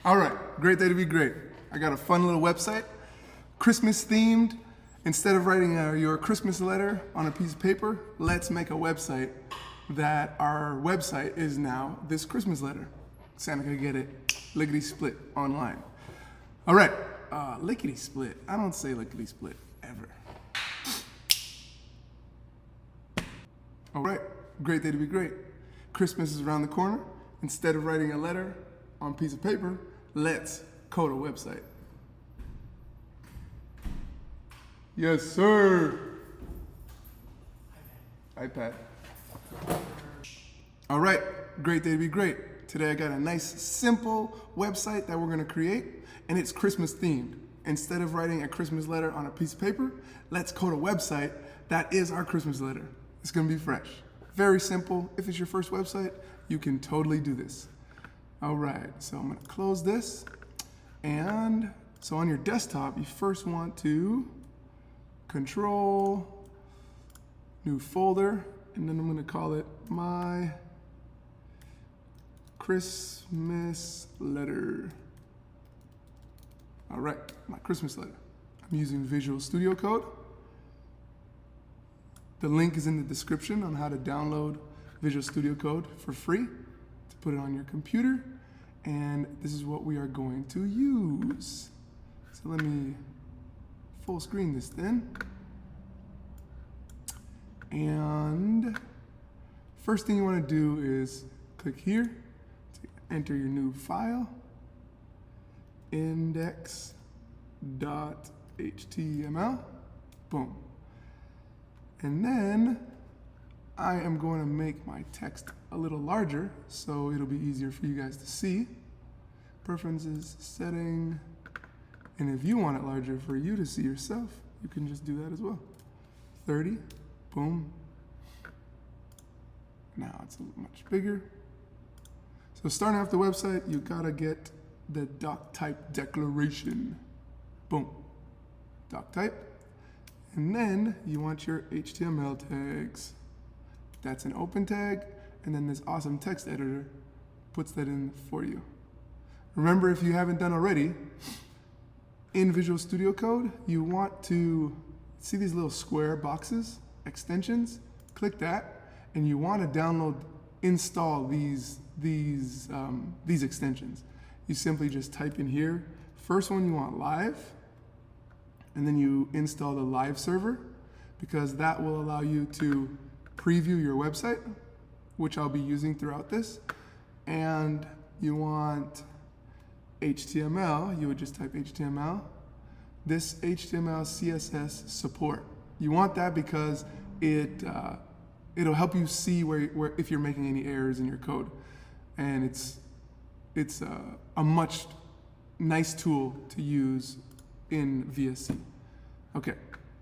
All right, great day to be great. I got a fun little website, Christmas themed. Instead of writing your Christmas letter on a piece of paper, let's make a website that our website is now this Christmas letter. Santa gonna get it lickety split online. All right, lickety split. I don't say lickety split ever. All right, great day to be great. Christmas is around the corner. Instead of writing a letter on a piece of paper, let's code a website. Yes, sir. iPad. All right, great day to be great. Today I got a nice, simple website that we're gonna create, and it's Christmas themed. Instead of writing a Christmas letter on a piece of paper, let's code a website that is our Christmas letter. It's gonna be fresh. Very simple. If it's your first website, you can totally do this. All right, so I'm gonna close this. And so on your desktop, you first want to Control, new folder, and then I'm gonna call it My Christmas Letter. All right, My Christmas Letter. I'm using Visual Studio Code. The link is in the description on how to download Visual Studio Code for free to put it on your computer. And this is what we are going to use. So let me full screen this then. And first thing you want to do is click here to enter your new file, index.html. Boom. And then I am going to make my text a little larger so it'll be easier for you guys to see. Preferences, setting, and if you want it larger for you to see yourself, you can just do that as well. 30, boom. Now it's much bigger. So starting off the website, you gotta get the doc type declaration. Boom, doc type. And then you want your HTML tags. That's an open tag, and then this awesome text editor puts that in for you. Remember, if you haven't done already, in Visual Studio Code, you want to see these little square boxes, extensions. Click that, and you want to install these extensions. You simply just type in here. First one you want live, and then you install the live server, because that will allow you to preview your website, which I'll be using throughout this. And you want HTML, you would just type HTML. This HTML CSS support. You want that because it'll help you see where if you're making any errors in your code. And it's a much nice tool to use in VSC. Okay,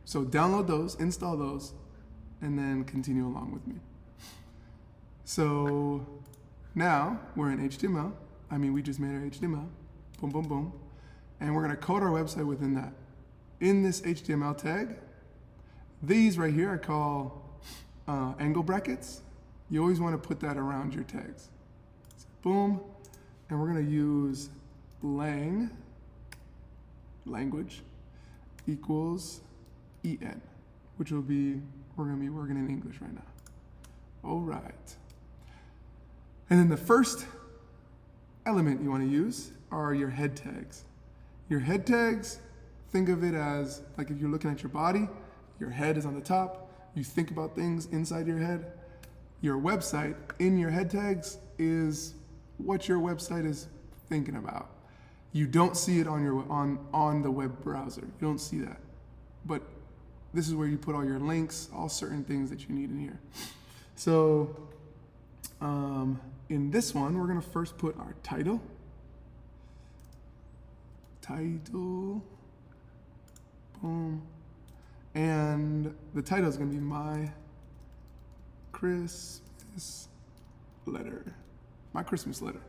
so download those, install those, and then continue along with me. So now we're in HTML. We just made our HTML. Boom, boom, boom. And we're gonna code our website within that. In this HTML tag, these right here I call angle brackets. You always wanna put that around your tags. So boom, and we're gonna use language equals en, which will be, we're gonna be working in English right now. All right. And then the first element you wanna use are your head tags. Your head tags, think of it as like if you're looking at your body, your head is on the top, you think about things inside your head. Your website in your head tags is what your website is thinking about. You don't see it on the web browser. You don't see that. But this is where you put all your links, all certain things that you need in here. So in this one, we're gonna first put our title. Boom. And the title is gonna be My Christmas Letter. My Christmas Letter.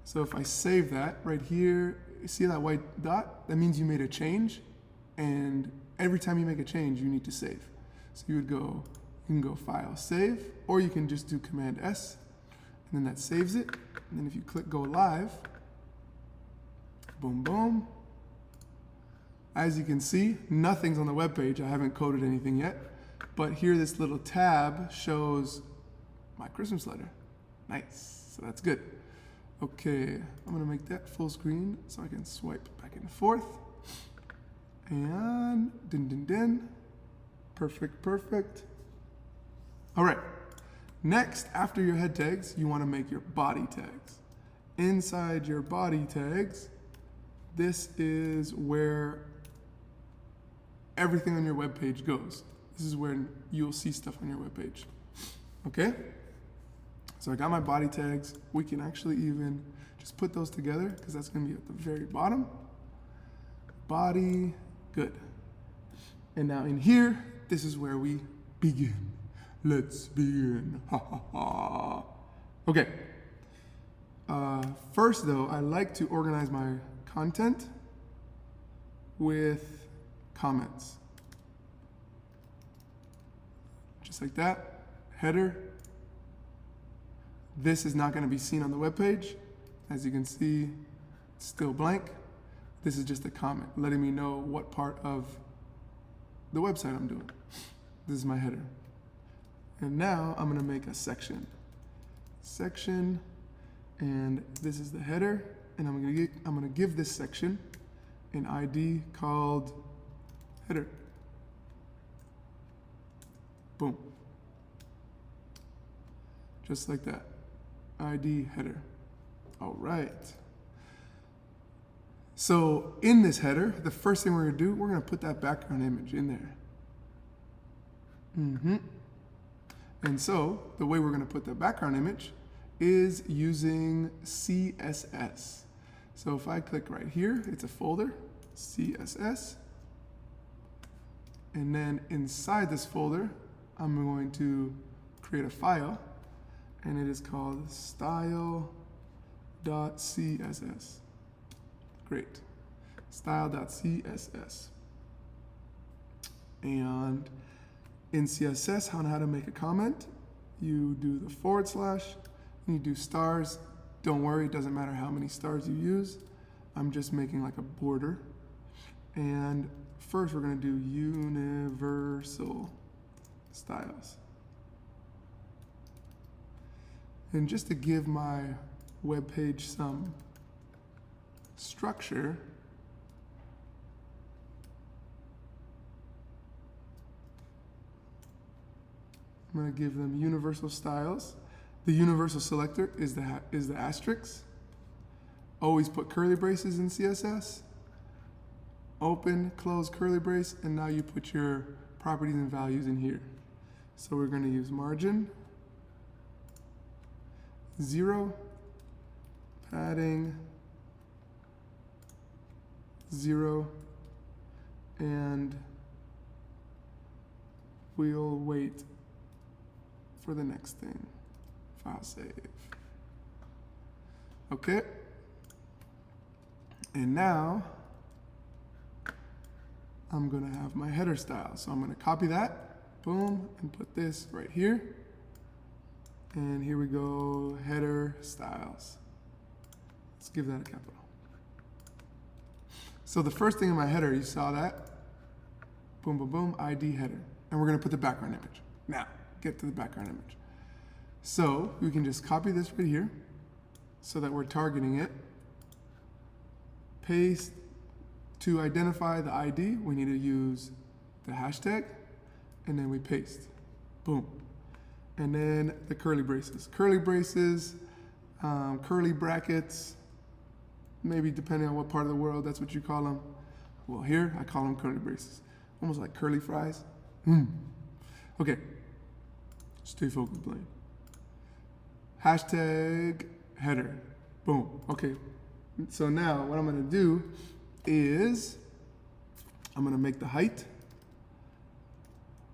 So if I save that right here, you see that white dot? That means you made a change, and every time you make a change, you need to save. So you can go File, Save, or you can just do Command S, and then that saves it. And then if you click Go Live, Boom, boom. As you can see, nothing's on the web page. I haven't coded anything yet. But here, this little tab shows my Christmas letter. Nice. So that's good. Okay, I'm going to make that full screen so I can swipe back and forth. And din, din, din. Perfect, perfect. All right. Next, after your head tags, you want to make your body tags. Inside your body tags, this is where everything on your web page goes. This is where you'll see stuff on your web page. Okay? So I got my body tags. We can actually even just put those together because that's going to be at the very bottom. Body, good. And now in here, this is where we begin. Let's begin. Ha ha ha. Okay. First though, I like to organize my content with comments. Just like that. Header. This is not going to be seen on the web page. As you can see, it's still blank. This is just a comment letting me know what part of the website I'm doing. This is my header. And now I'm going to make a section. Section, and this is the header, and I'm going to give this section an ID called header. Boom. Just like that. ID header. All right. So in this header, the first thing we're going to do, we're going to put that background image in there. And so the way we're going to put the background image is using CSS. So if I click right here, it's a folder, CSS. And then inside this folder, I'm going to create a file, and it is called style.css. Great. Style.css. And in CSS, on how to make a comment, you do the / and you do stars. Don't worry, it doesn't matter how many stars you use. I'm just making like a border. And first we're going to do universal styles. And just to give my web page some structure, I'm going to give them universal styles. The universal selector is the asterisk. Always put curly braces in CSS. Open, close curly brace, and now you put your properties and values in here. So we're going to use margin, 0, padding, 0, and we'll wait for the next thing. File save. Okay. And now I'm going to have my header style. So I'm going to copy that, boom, and put this right here. And here we go, header styles. Let's give that a capital. So the first thing in my header, you saw that. Boom, boom, boom, ID header. And we're going to put the background image. Now, get to the background image. So we can just copy this right here so that we're targeting it. Paste. To identify the ID, we need to use the hashtag, and then we paste. Boom. And then the curly braces. Curly braces, curly brackets, maybe depending on what part of the world, that's what you call them. Well, here, I call them curly braces. Almost like curly fries. Okay. Stay focused, Blaine. Hashtag header. Boom. Okay. So now what I'm going to do is I'm going to make the height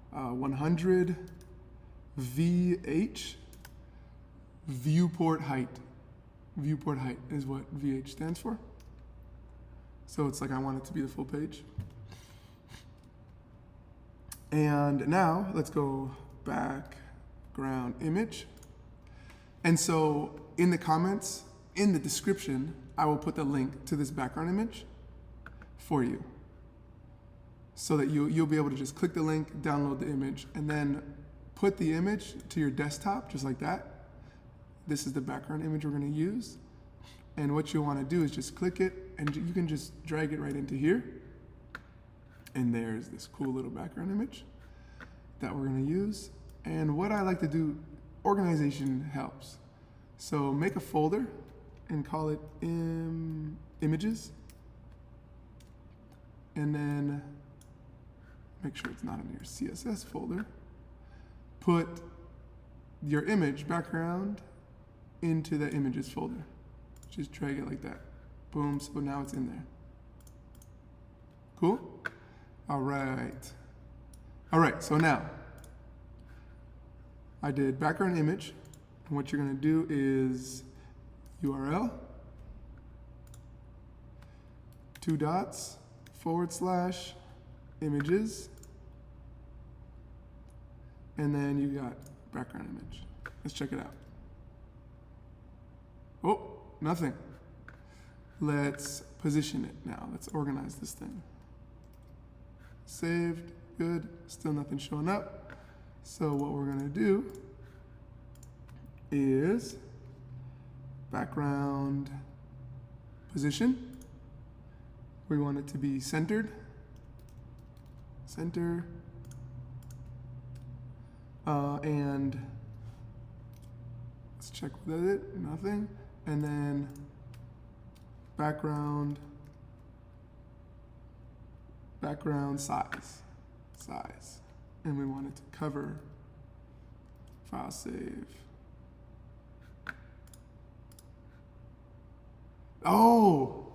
100 VH, viewport height. Viewport height is what VH stands for. So it's like I want it to be the full page. And now let's go background image. And so in the comments, in the description, I will put the link to this background image for you, so that you'll be able to just click the link, download the image, and then put the image to your desktop, just like that. This is the background image we're going to use. And what you'll want to do is just click it, and you can just drag it right into here. And there's this cool little background image that we're going to use. And what I like to do, organization helps. So make a folder and call it images. And then make sure it's not in your CSS folder. Put your image background into the images folder. Just drag it like that. Boom, so now it's in there. Cool? All right. All right, so now I did background image. And what you're gonna do is URL, 2 dots, / images, and then you got background image. Let's check it out. Oh, nothing. Let's position it now. Let's organize this thing. Saved, good, still nothing showing up. So what we're gonna do is background position. We want it to be centered. Center. And let's check with it, nothing. And then background size. And we want it to cover, file save. Oh,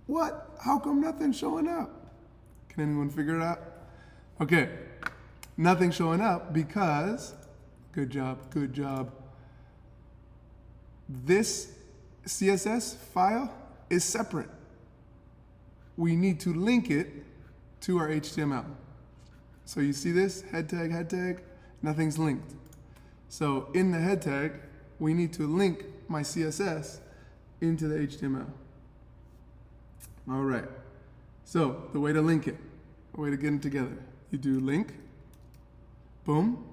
what? How come nothing's showing up? Can anyone figure it out? Okay, nothing's showing up because, good job. This CSS file is separate. We need to link it to our HTML. So you see this, head tag, nothing's linked. So in the head tag, we need to link my CSS into the HTML. All right, so the way to link it, the way to get them together, you do link, boom.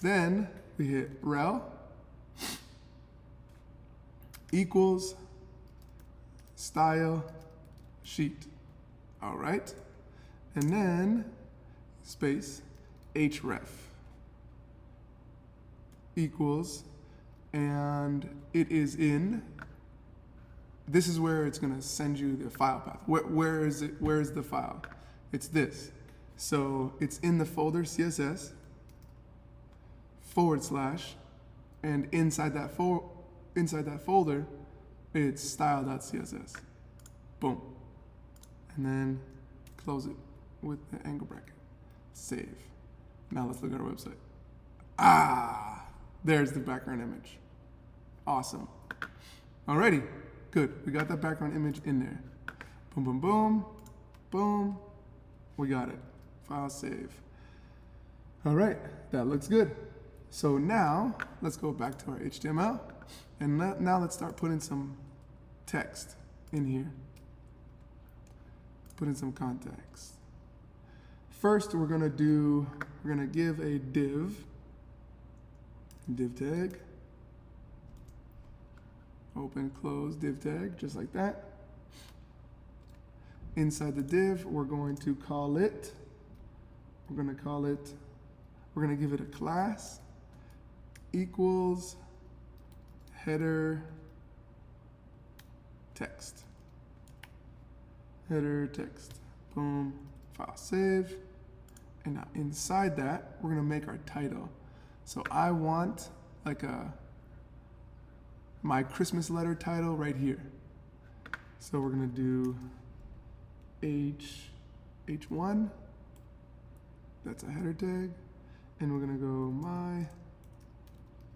Then we hit rel equals style sheet. All right, and then space href equals, and it is in, this is where it's gonna send you the file path. Where is it? Where is the file? It's this. So it's in the folder CSS / and inside that folder, it's style.css. Boom. And then close it with the angle bracket. Save. Now let's look at our website. There's the background image. Awesome. Alrighty, good. We got that background image in there. Boom, boom, boom, boom. We got it. File save. All right, that looks good. So now let's go back to our HTML, and now let's start putting some text in here. Put in some context. First, we're gonna give a div tag, open, close, div tag, just like that. Inside the div, we're going to give it a class equals header text. Header text. Boom. File save. And now inside that, we're gonna make our title. So I want like my Christmas letter title right here. So we're gonna do H1. That's a header tag. And we're gonna go my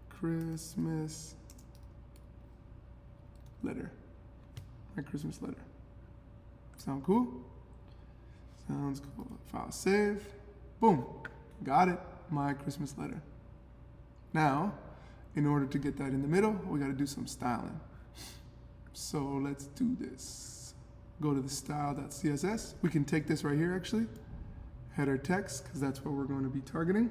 Christmas letter. My Christmas letter. Sound cool? Sounds cool. File save. Boom. Got it. My Christmas letter. Now, in order to get that in the middle, we got to do some styling. So let's do this. Go to the style.css. We can take this right here actually, header text, because that's what we're going to be targeting.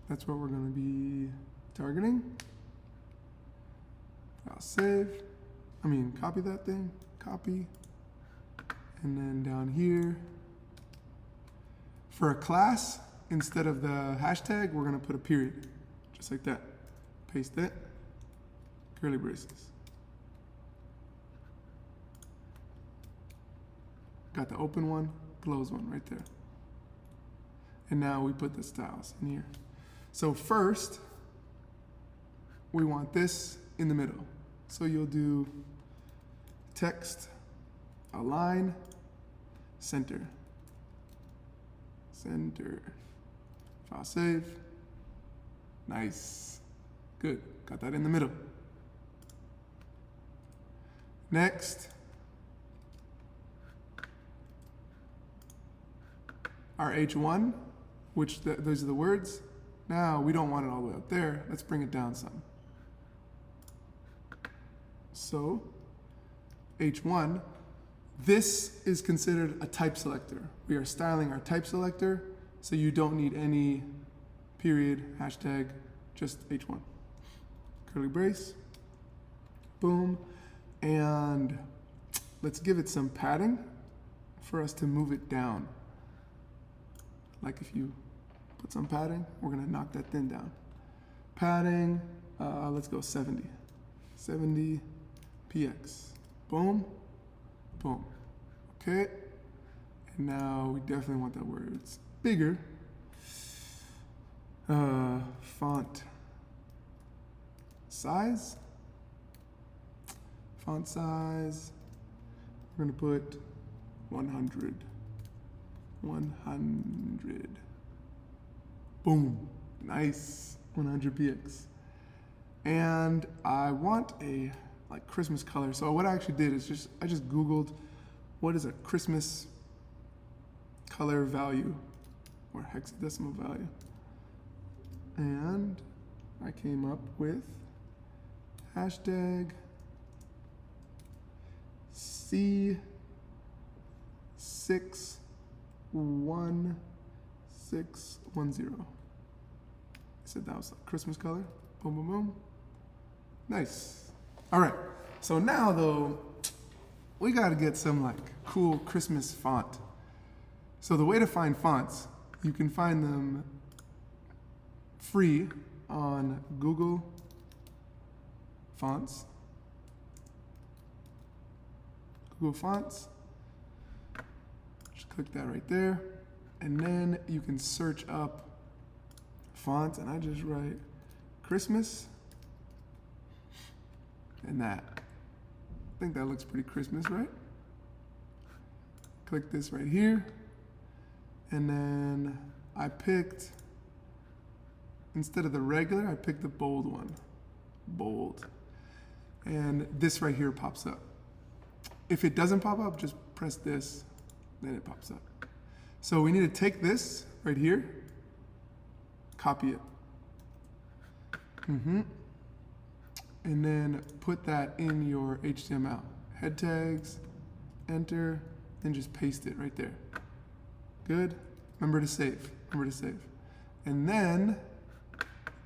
That's what we're going to be targeting. I'll save. Copy that thing. Copy. And then down here, for a class, instead of the hashtag, we're going to put a period. Just like that. Paste it. Curly braces. Got the open one, close one right there. And now we put the styles in here. So first, we want this in the middle. So you'll do text, align, center. Center. File save. Nice. Good. Got that in the middle. Next, our H1, which those are the words. Now we don't want it all the way up there. Let's bring it down some. So H1, this is considered a type selector. We are styling our type selector, so you don't need any period, hashtag, just H1. Curly brace, boom. And let's give it some padding for us to move it down. Like if you put some padding, we're gonna knock that thing down. Padding, let's go 70. 70 px. Boom, boom. Okay, and now we definitely want that where it's bigger. Font size. Font size, we're gonna put 100. 100. Boom, nice, 100 px. And I want a Christmas color. So what I actually did is I just Googled what is a Christmas color value or hexadecimal value. And I came up with hashtag C61610. I said that was a Christmas color. Boom, boom, boom. Nice. All right. So now though, we got to get some cool Christmas font. So the way to find fonts, you can find them free on Google Fonts. Google Fonts. Just click that right there. And then you can search up fonts, and I just write Christmas. And that. I think that looks pretty Christmas, right? Click this right here. And then I picked, instead of the regular, I picked the bold one. Bold. And this right here pops up. If it doesn't pop up, just press this, then it pops up. So we need to take this right here, copy it. And then put that in your HTML. Head tags, enter, and just paste it right there. Good. Remember to save. Remember to save. And then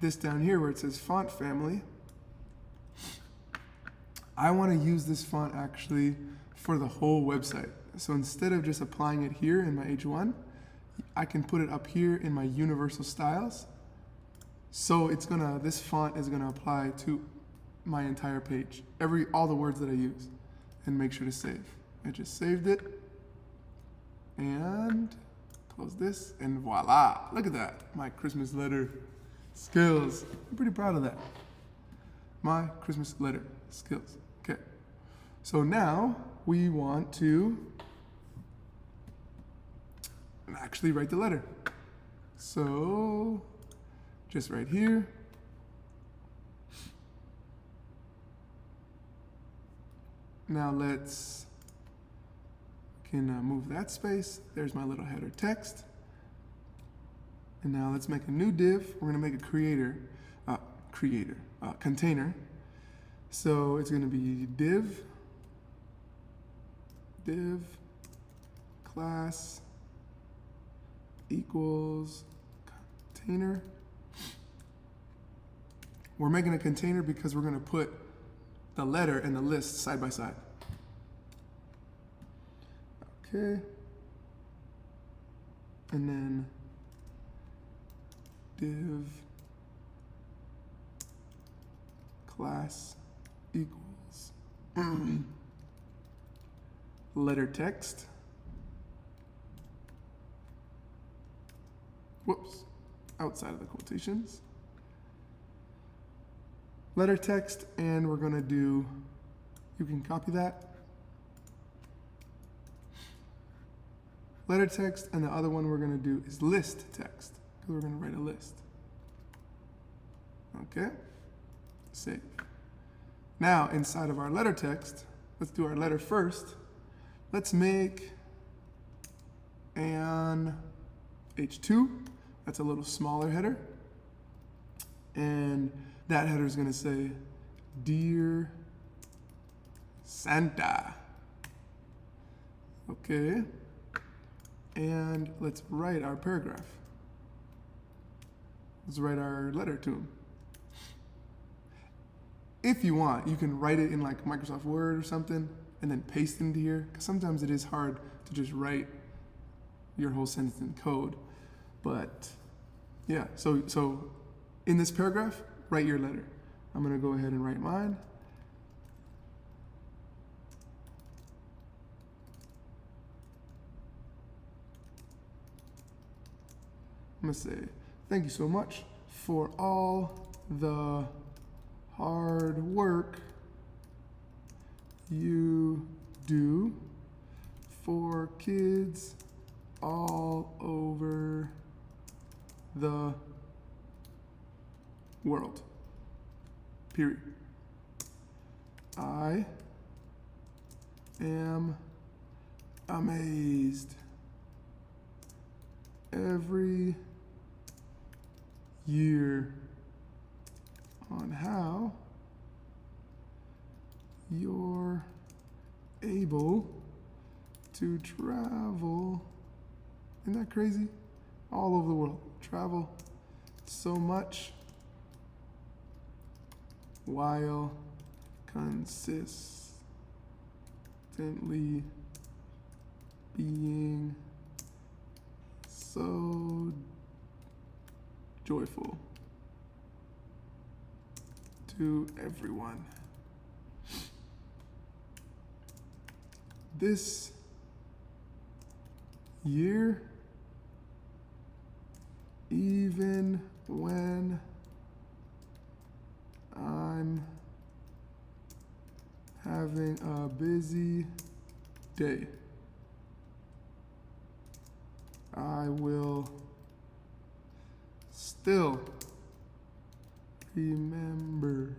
this down here where it says font family, I want to use this font actually for the whole website. So instead of just applying it here in my H1, I can put it up here in my universal styles. So this font is gonna apply to my entire page, all the words that I use, and make sure to save. I just saved it, and close this, and voila, look at that, my Christmas letter skills. I'm pretty proud of that. My Christmas letter skills, okay. So now we want to actually write the letter. So just right here. Now can move that space. There's my little header text. And now let's make a new div. We're going to make a container. So it's going to be div class equals container. We're making a container because we're going to put the letter and the list side by side. Okay. And then div class equals letter text. Whoops, outside of the quotations. Letter text, and we're going to do, you can copy that. Letter text, and the other one we're going to do is list text, because we're going to write a list. Okay, save. Now, inside of our letter text, let's do our letter first. Let's make an H2. That's a little smaller header. And that header is going to say, Dear Santa. Okay. And let's write our paragraph. Let's write our letter to him. If you want, you can write it in like Microsoft Word or something and then paste it into here, because sometimes it is hard to just write your whole sentence in code. But yeah, so in this paragraph, write your letter. I'm going to go ahead and write mine. I'm going to say, thank you so much for all the hard work you do for kids all over the world. Period. I am amazed every year on how you're able to travel. Isn't that crazy? All over the world. Travel so much while consistently being so joyful to everyone. This year, even when I'm having a busy day, I will still remember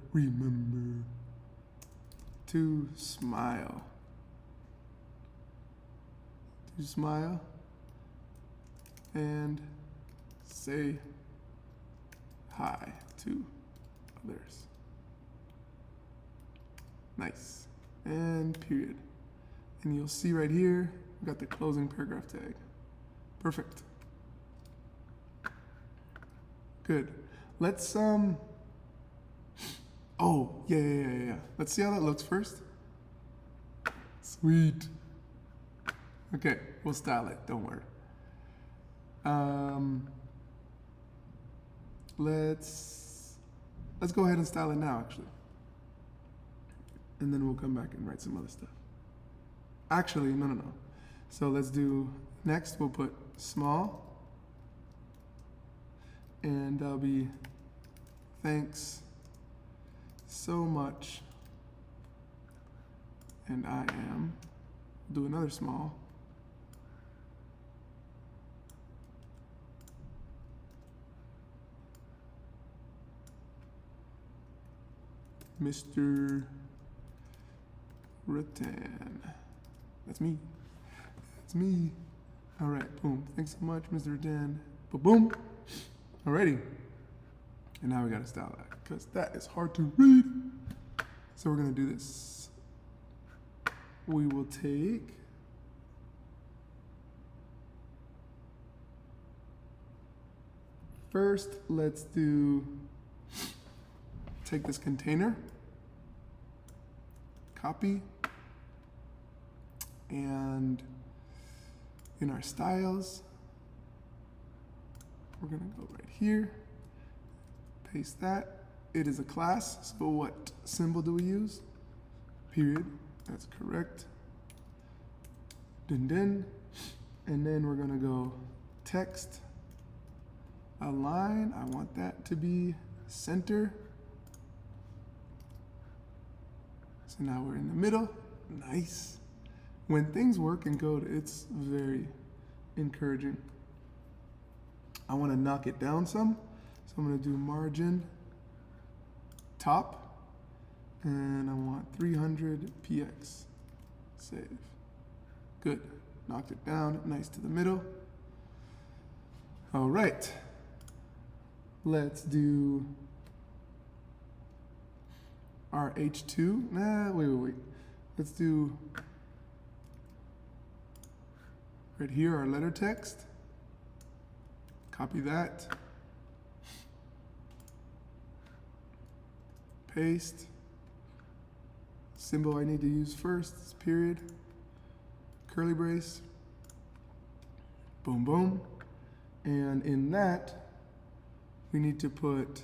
to smile. To smile and say hi to others. Nice. And period. And you'll see right here, we got the closing paragraph tag. Perfect. Good. Let's oh, yeah. Let's see how that looks first. Sweet. Okay, we'll style it, don't worry. Let's go ahead and style it now, actually. And then we'll come back and write some other stuff. Actually, no. So let's do, next we'll put small. And that'll be, thanks so much. And I am, do another small. Mr. Rattan. That's me. That's me. All right, boom. Thanks so much, Mr. Rattan. Boom. Alrighty. And now we gotta style that because that is hard to read. So we're gonna do this. We will take first, let's take this container, copy, and in our styles, we're gonna go right here, paste that. It is a class, so what symbol do we use? Period, that's correct. And then we're gonna go text, align, I want that to be center. So now we're in the middle, nice. When things work in code, it's very encouraging. I wanna knock it down some, so I'm gonna do margin top, and I want 300 px, save. Good, knocked it down, nice to the middle. All right, let's do our H2. Wait. Let's do right here our letter text. Copy that. Paste. Symbol I need to use first is period. Curly brace. Boom, boom. And in that, we need to put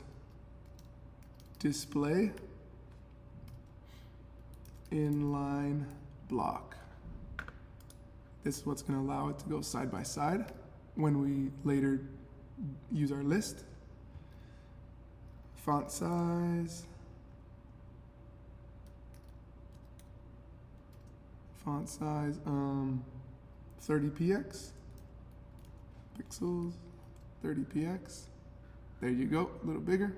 display inline block. This is what's going to allow it to go side by side when we later use our list. Font size. 30px. Pixels, 30px. There you go, a little bigger.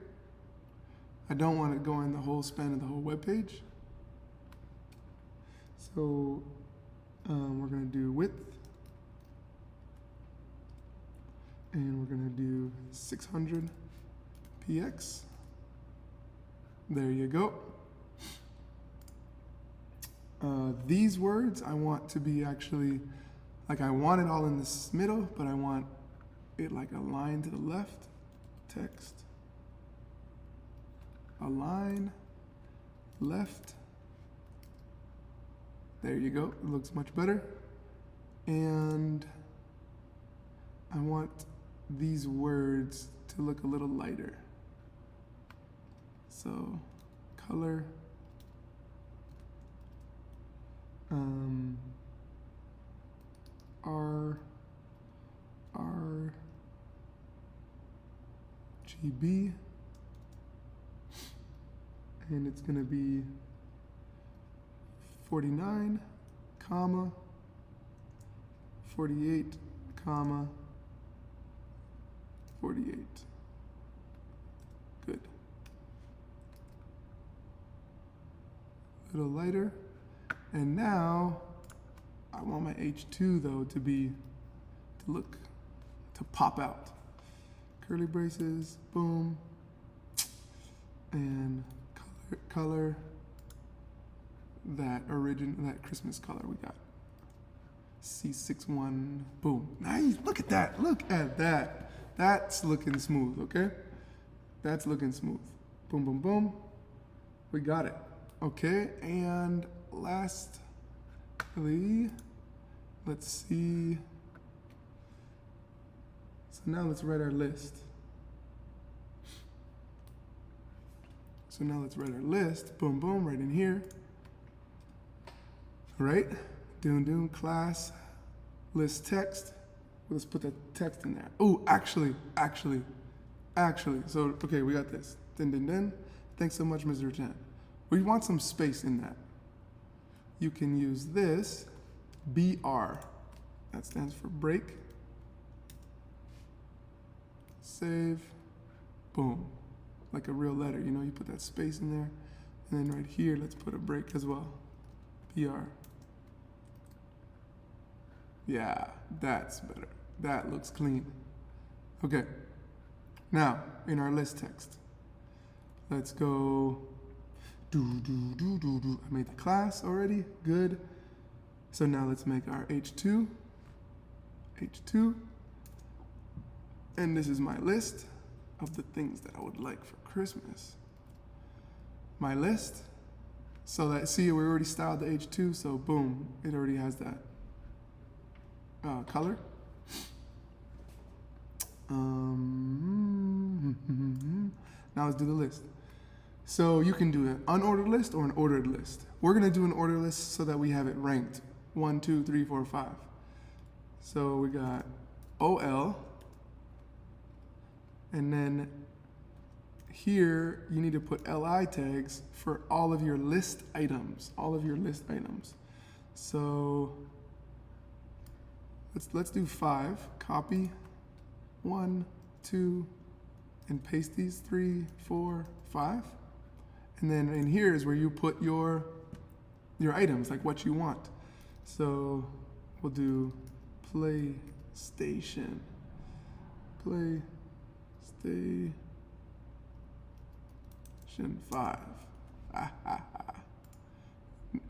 I don't want it going the whole span of the whole web page. So we're gonna do width, and we're gonna do 600px. There you go. These words I want to be actually, like I want it all in this middle, but I want it like aligned to the left. Text, align, left. There you go, it looks much better. And I want these words to look a little lighter. So, color. RGB, and it's going to be 49, comma, 48, comma, 48. Good. A little lighter. And now I want my H2 though to pop out. Curly braces, boom, and color that Christmas color we got. C61, boom, nice. Look at that. Look at that. That's looking smooth. Okay, that's looking smooth. Boom, boom, boom. We got it. Okay, and lastly, let's see. So now let's write our list. Boom, boom, right in here. All right, doom, class, list text. Let's put the text in there. Oh, actually. So, okay, we got this. Din. Thanks so much, Mr. Chen. We want some space in that. You can use this, BR. That stands for break. Save, boom. Like a real letter, you know, you put that space in there. And then right here, let's put a break as well. BR. Yeah, that's better. That looks clean. Okay, Now, in our list text, let's go I made the class already, good. So now let's make our H2, and this is my list of the things that I would like for Christmas. My list, so that, see, we already styled the H2, so boom, it already has that color. Now let's do the list. So you can do an unordered list or an ordered list. We're gonna do an ordered list so that we have it ranked 1, 2, 3, 4, 5. So we got OL, and then here you need to put LI tags for all of your list items, So let's do 5, copy 1, 2, and paste these 3, 4, 5. And then in here is where you put your items, like what you want. So we'll do PlayStation 5.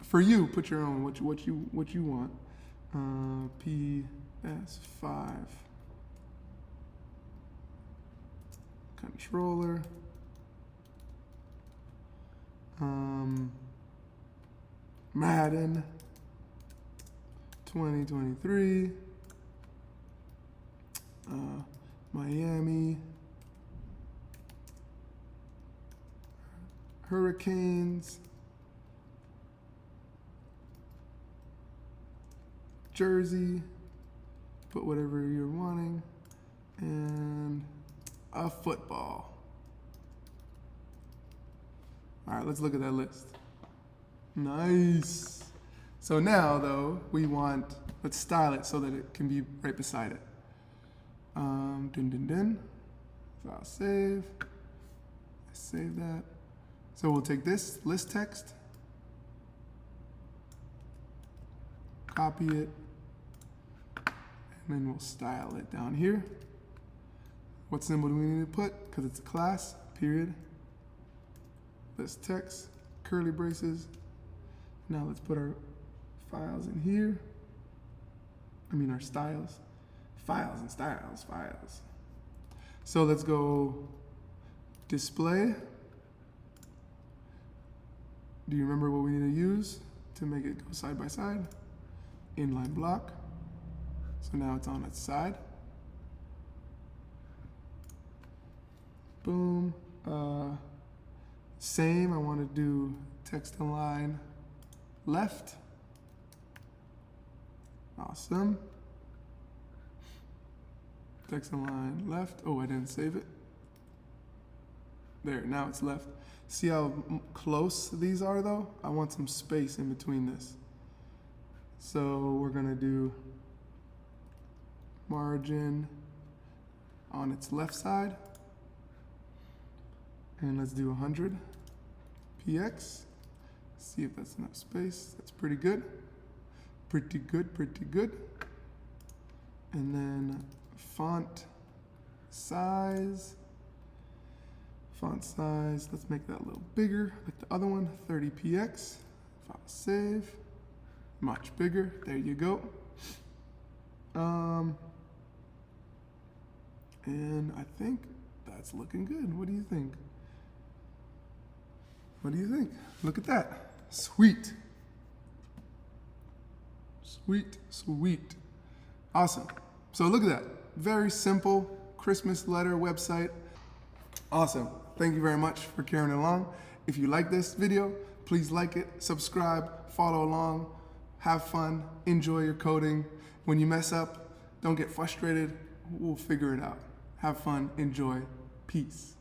For you, put your own, what you want. PS5 controller. Madden 2023, Miami Hurricanes, jersey, put whatever you're wanting, and a football. All right, let's look at that list. Nice. So now, though, let's style it so that it can be right beside it. File save. I save that. So we'll take this list text, copy it, and then we'll style it down here. What symbol do we need to put? Because it's a class, period. List text, curly braces. Now let's put our files in here. Our styles. Files and styles, files. So let's go display. Do you remember what we need to use to make it go side by side? Inline block. So now it's on its side. Boom. Same, I want to do text align left. Awesome. Text align left. Oh, I didn't save it. There, now it's left. See how close these are though? I want some space in between this. So we're gonna do margin on its left side. And let's do 100 px. See if that's enough space. That's pretty good. Pretty good. And then font size. Let's make that a little bigger, like the other one, 30 px. File save. Much bigger. There you go. And I think that's looking good. What do you think? Look at that. Sweet. Awesome. So look at that. Very simple Christmas letter website. Awesome. Thank you very much for carrying along. If you like this video, please like it, subscribe, follow along, have fun, enjoy your coding. When you mess up, don't get frustrated. We'll figure it out. Have fun, enjoy, peace.